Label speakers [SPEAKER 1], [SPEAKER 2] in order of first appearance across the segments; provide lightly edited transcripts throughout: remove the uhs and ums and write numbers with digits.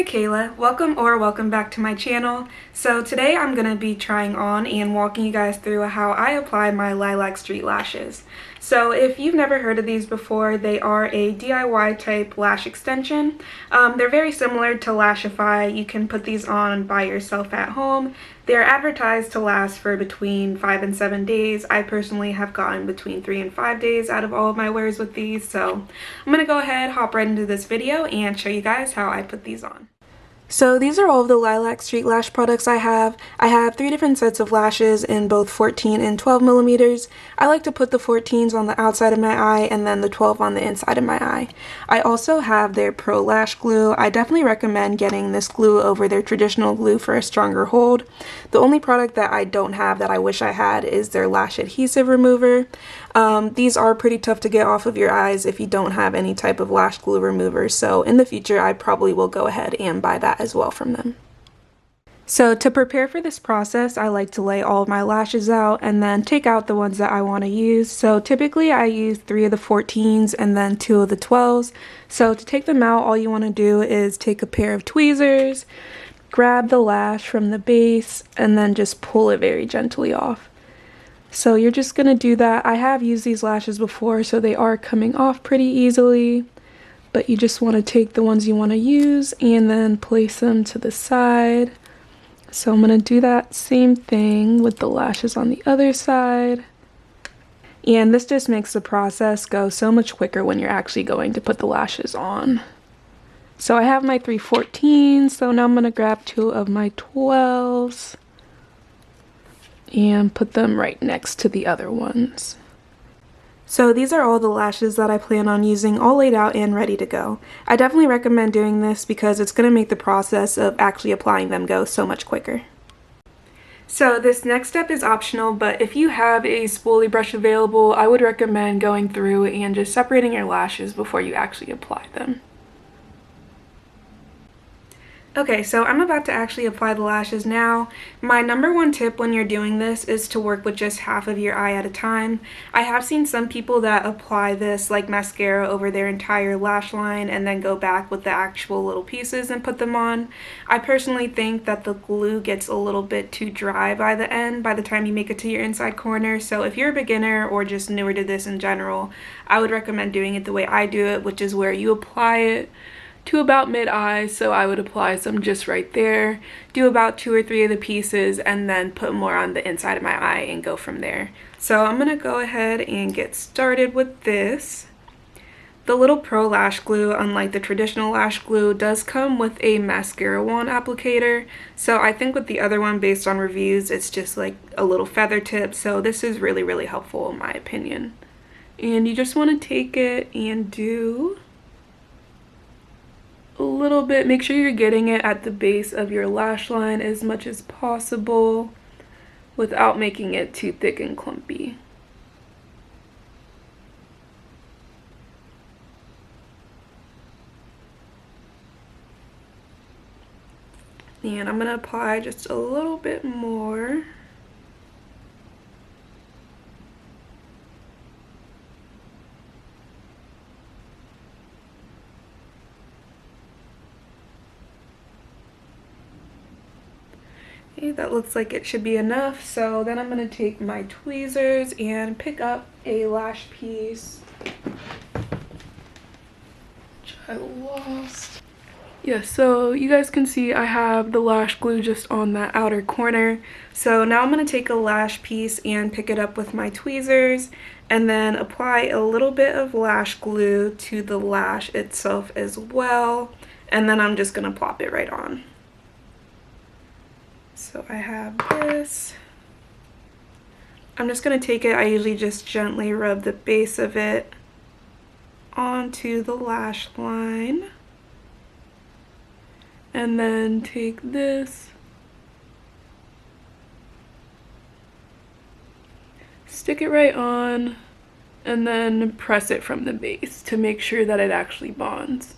[SPEAKER 1] Kayla, welcome back to my channel. So today I'm going to be trying on and walking you guys through how I apply my Lilac Street lashes. So if you've never heard of these before, they are a DIY type lash extension. They're very similar to Lashify. You can put these on by yourself at home. They're advertised to last for between 5 and 7 days. I personally have gotten between 3 and 5 days out of all of my wears with these. So I'm going to go ahead, hop right into this video and show you guys how I put these on. So these are all of the Lilac Street lash products I have. I have 3 different sets of lashes in both 14 and 12 millimeters. I like to put the 14s on the outside of my eye and then the 12 on the inside of my eye. I also have their Pro Lash Glue. I definitely recommend getting this glue over their traditional glue for a stronger hold. The only product that I don't have that I wish I had is their lash adhesive remover. These are pretty tough to get off of your eyes if you don't have any type of lash glue remover, so in the future I probably will go ahead and buy that as well from them. So to prepare for this process, I like to lay all of my lashes out and then take out the ones that I want to use. So typically I use 3 of the 14s and then 2 of the 12s. So to take them out, all you want to do is take a pair of tweezers, grab the lash from the base, and then just pull it very gently off. So you're just going to do that. I have used these lashes before, so they are coming off pretty easily. But you just want to take the ones you want to use and then place them to the side. So I'm going to do that same thing with the lashes on the other side. And this just makes the process go so much quicker when you're actually going to put the lashes on. So I have my 3 14s, so now I'm going to grab 2 of my 12s and put them right next to the other ones. So these are all the lashes that I plan on using, all laid out and ready to go. I definitely recommend doing this because it's going to make the process of actually applying them go so much quicker. So this next step is optional, but if you have a spoolie brush available, I would recommend going through and just separating your lashes before you actually apply them. Okay, so I'm about to actually apply the lashes now. My number one tip when you're doing this is to work with just half of your eye at a time. I have seen some people that apply this like mascara over their entire lash line and then go back with the actual little pieces and put them on. I personally think that the glue gets a little bit too dry by the end, by the time you make it to your inside corner. So if you're a beginner or just newer to this in general, I would recommend doing it the way I do it, which is where you apply it to about mid-eye, so I would apply some just right there, do about 2 or 3 of the pieces, and then put more on the inside of my eye and go from there. So I'm going to go ahead and get started with this. The little Pro Lash Glue, unlike the traditional lash glue, does come with a mascara wand applicator, so I think with the other one, based on reviews, it's just like a little feather tip, so this is really helpful in my opinion. And you just want to take it and do a little bit. Make sure you're getting it at the base of your lash line as much as possible without making it too thick and clumpy. And I'm going to apply just a little bit more. Okay, that looks like it should be enough. So then I'm going to take my tweezers and pick up a lash piece, which I lost. Yeah, so you guys can see I have the lash glue just on that outer corner. So now I'm going to take a lash piece and pick it up with my tweezers and then apply a little bit of lash glue to the lash itself as well. And then I'm just going to plop it right on. So I have this. I'm just going to take it, I usually just gently rub the base of it onto the lash line. And then take this, stick it right on, and then press it from the base to make sure that it actually bonds.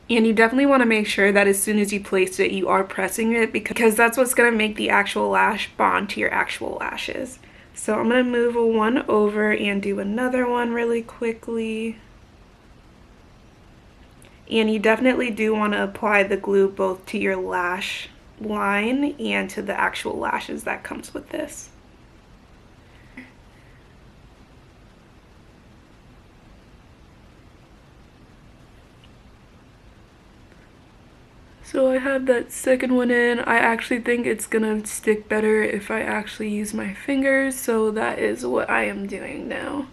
[SPEAKER 1] And you definitely want to make sure that as soon as you place it, you are pressing it, because that's what's going to make the actual lash bond to your actual lashes. So I'm going to move one over and do another one really quickly. And you definitely do want to apply the glue both to your lash line and to the actual lashes that comes with this. So I have that second one in. I actually think it's gonna stick better if I actually use my fingers, so that is what I am doing now.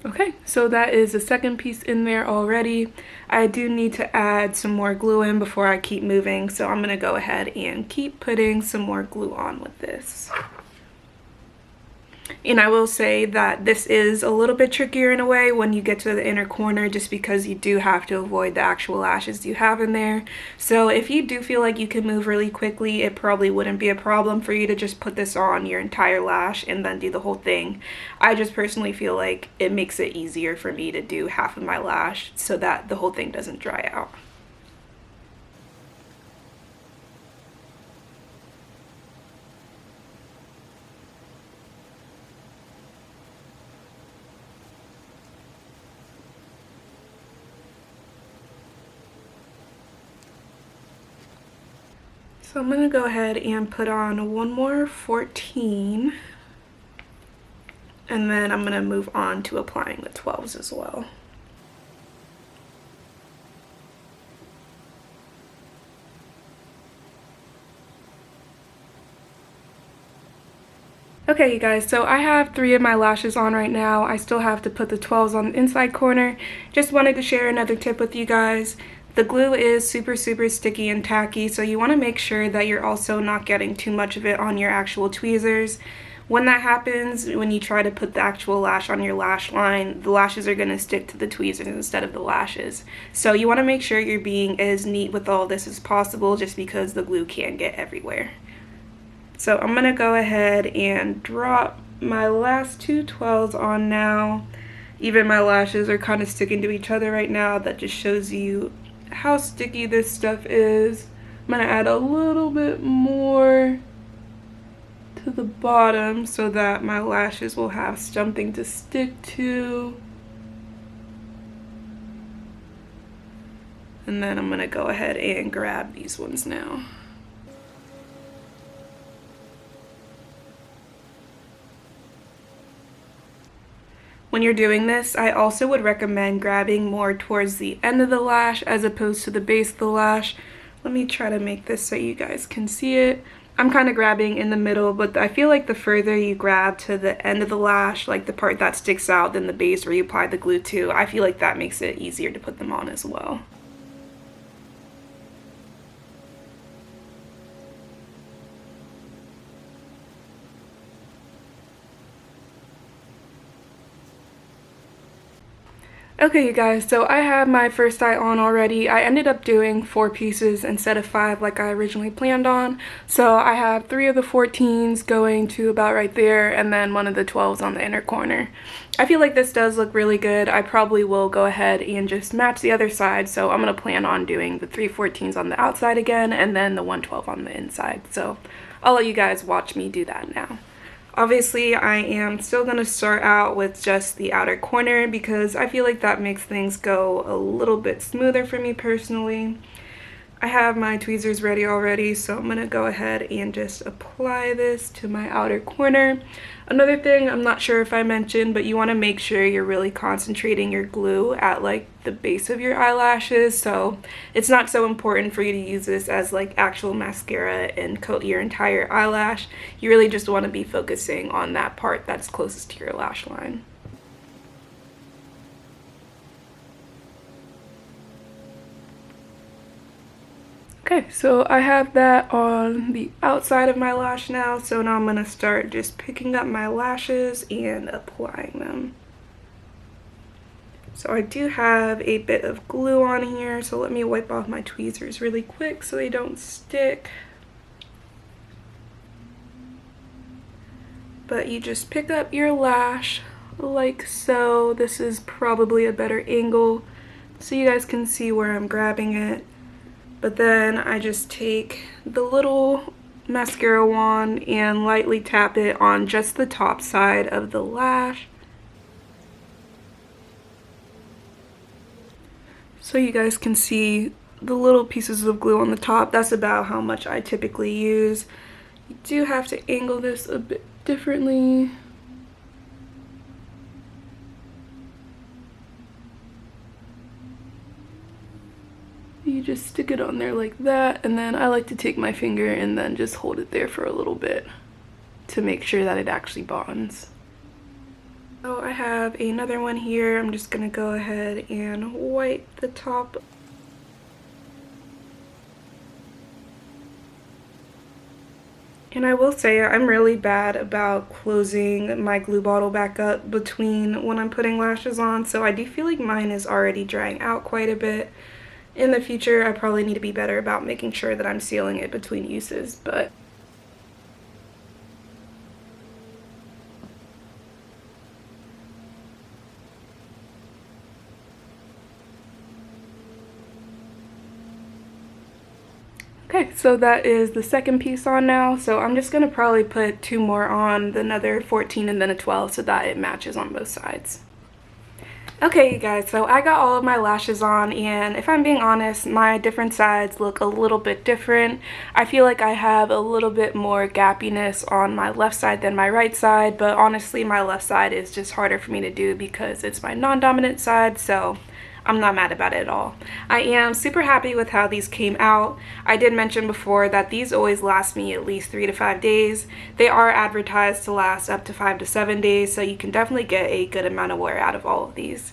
[SPEAKER 1] Okay, so that is the second piece in there already. I do need to add some more glue in before I keep moving, so I'm gonna go ahead and keep putting some more glue on with this. And I will say that this is a little bit trickier in a way when you get to the inner corner, just because you do have to avoid the actual lashes you have in there. So if you do feel like you can move really quickly, it probably wouldn't be a problem for you to just put this on your entire lash and then do the whole thing. I just personally feel like it makes it easier for me to do half of my lash so that the whole thing doesn't dry out. So I'm going to go ahead and put on one more 14, and then I'm going to move on to applying the 12s as well. Okay, you guys, so I have 3 of my lashes on right now. I still have to put the 12s on the inside corner. Just wanted to share another tip with you guys. The glue is super sticky and tacky, so you want to make sure that you're also not getting too much of it on your actual tweezers. When that happens, when you try to put the actual lash on your lash line, the lashes are going to stick to the tweezers instead of the lashes. So you want to make sure you're being as neat with all this as possible, just because the glue can get everywhere. So I'm going to go ahead and drop my last 2 12s on now. Even my lashes are kind of sticking to each other right now. That just shows you how sticky this stuff is. I'm going to add a little bit more to the bottom so that my lashes will have something to stick to. And then I'm going to go ahead and grab these ones now. When you're doing this, I also would recommend grabbing more towards the end of the lash as opposed to the base of the lash. Let me try to make this so you guys can see it. I'm kind of grabbing in the middle, but I feel like the further you grab to the end of the lash, like the part that sticks out, than the base where you apply the glue to, I feel like that makes it easier to put them on as well. Okay, you guys, so I have my first eye on already. I ended up doing 4 pieces instead of 5 like I originally planned on. So I have 3 of the 14s going to about right there, and then 1 of the 12s on the inner corner. I feel like this does look really good. I probably will go ahead and just match the other side, so I'm going to plan on doing the 3 14s on the outside again, and then the 1 12 on the inside. So I'll let you guys watch me do that now. Obviously, I am still going to start out with just the outer corner because I feel like that makes things go a little bit smoother for me personally. I have my tweezers ready already, so I'm going to go ahead and just apply this to my outer corner. Another thing, I'm not sure if I mentioned, but you want to make sure you're really concentrating your glue at like the base of your eyelashes, so it's not so important for you to use this as like actual mascara and coat your entire eyelash. You really just want to be focusing on that part that's closest to your lash line. Okay, so I have that on the outside of my lash now, so now I'm going to start just picking up my lashes and applying them. So I do have a bit of glue on here, so let me wipe off my tweezers really quick so they don't stick. but you just pick up your lash like so. This is probably a better angle so you guys can see where I'm grabbing it. But then I just take the little mascara wand and lightly tap it on just the top side of the lash, so you guys can see the little pieces of glue on the top. That's about how much I typically use. You do have to angle this a bit differently. You just stick it on there like that, and then I like to take my finger and then just hold it there for a little bit to make sure that it actually bonds. So I have another one here. I'm just gonna go ahead and wipe the top. And I will say I'm really bad about closing my glue bottle back up between when I'm putting lashes on, so I do feel like mine is already drying out quite a bit. In the future, I probably need to be better about making sure that I'm sealing it between uses, but okay, so that is the second piece on now. So I'm just gonna probably put 2 more on, another 14 and then a 12, so that it matches on both sides. Okay, you guys, so I got all of my lashes on, and if I'm being honest, my different sides look a little bit different. I feel like I have a little bit more gappiness on my left side than my right side, but honestly, my left side is just harder for me to do because it's my non-dominant side, so I'm not mad about it at all. I am super happy with how these came out. I did mention before that these always last me at least 3 to 5 days. They are advertised to last up to 5 to 7 days, so you can definitely get a good amount of wear out of all of these.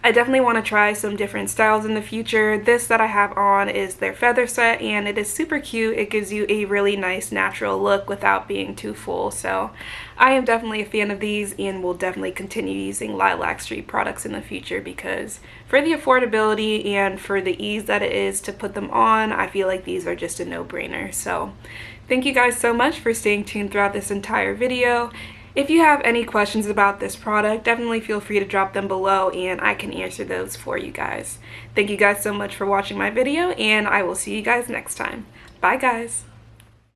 [SPEAKER 1] I definitely want to try some different styles in the future. This that I have on is their feather set, and it is super cute. It gives you a really nice natural look without being too full, so I am definitely a fan of these and will definitely continue using Lilac St products in the future because for the affordability and for the ease that it is to put them on, I feel like these are just a no-brainer. So thank you guys so much for staying tuned throughout this entire video. If you have any questions about this product, definitely feel free to drop them below and I can answer those for you guys. Thank you guys so much for watching my video, and I will see you guys next time. Bye guys!